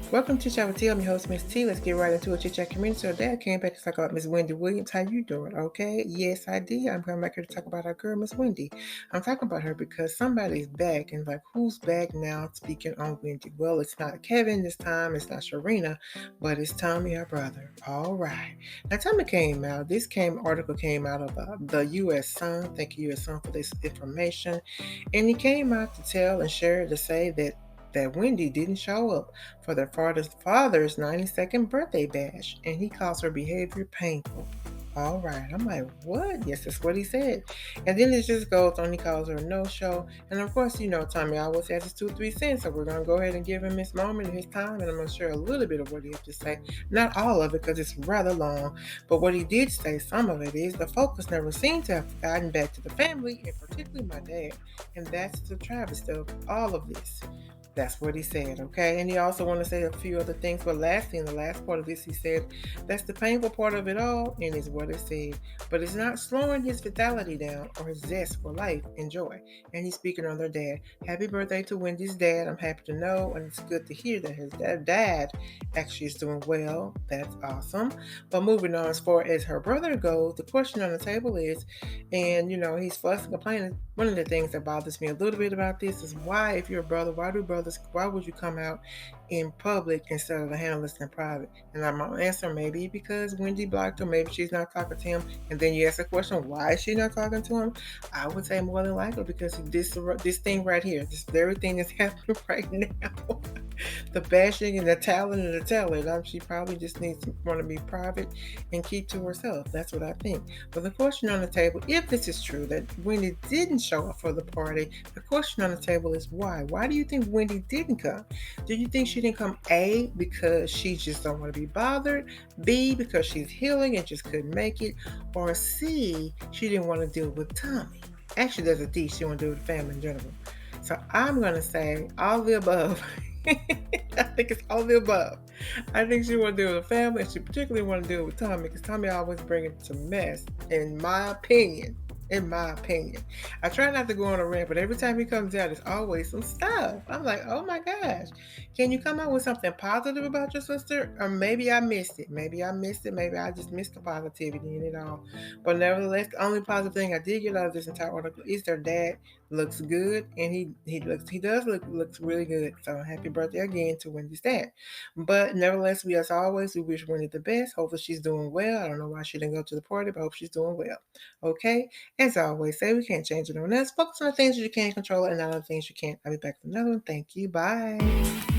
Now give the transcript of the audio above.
Welcome to Chat with T. I'm your host, Miss T. Let's get right into it. Chit Chat community. So Dad came back to talk about Miss Wendy Williams. How you doing? Okay. Yes, I did. I'm coming back here to talk about our girl, Miss Wendy. I'm talking about her because somebody's back. And like, who's back now speaking on Wendy? Well, it's not Kevin this time. It's not Sharina, but it's Tommy, her brother. All right. Now, Tommy came out. Article came out of the U.S. Sun. Thank you, U.S. Sun, for this information. And he came out to tell and share to say that Wendy didn't show up for their father's 92nd birthday bash, and he calls her behavior painful. All right, I'm like, what? Yes, that's what he said. And then it just goes on. He calls her a no-show, and of course, Tommy always has his 2 3 cents, so we're gonna go ahead and give him his moment and his time, and I'm gonna share a little bit of what he has to say. Not all of it, because it's rather long, but what he did say, some of it is the focus never seemed to have gotten back to the family, and particularly my dad, and that's the travesty of all of this. That's what he said, okay? And he also wanted to say a few other things. But lastly, in the last part of this, he said, that's the painful part of it all, and is what it said. But it's not slowing his vitality down or his zest for life and joy. And he's speaking on their dad. Happy birthday to Wendy's dad. I'm happy to know, and it's good to hear that his dad actually is doing well. That's awesome. But moving on, as far as her brother goes, the question on the table is, and he's fussing, complaining. One of the things that bothers me a little bit about this is why, if you're a brother, why would you come out in public instead of handle this in private? And my answer maybe because Wendy blocked her, maybe she's not talking to him. And then you ask the question, why is she not talking to him? I would say more than likely because this thing right here, this very thing that's happening right now. The bashing and the talent and the telling. She probably just needs to want to be private and keep to herself. That's what I think. But the question on the table, if this is true, that Wendy didn't show up for the party, the question on the table is why? Why do you think Wendy didn't come? Do you think she didn't come, A, because she just don't want to be bothered, B, because she's healing and just couldn't make it, or C, she didn't want to deal with Tommy? Actually, there's a D, she didn't want to deal with the family in general. So I'm going to say all the above. I think it's all the above. I think she want to deal with the family, and she particularly want to deal with Tommy because Tommy always brings it to mess, in my opinion. In my opinion, I try not to go on a rant, but every time he comes out, it's always some stuff. I'm like, oh my gosh, can you come out with something positive about your sister? Or maybe I missed it. Maybe I missed it. Maybe I just missed the positivity in it all. But nevertheless, the only positive thing I did get out of this entire article is their dad looks good, and he does looks really good. So happy birthday again to Wendy's dad. But nevertheless, as always, we wish Wendy the best. Hopefully she's doing well. I don't know why she didn't go to the party, but I hope she's doing well. Okay. As I always say, we can't change it on us. Focus on the things that you can control and not on the things you can't. I'll be back with another one. Thank you. Bye.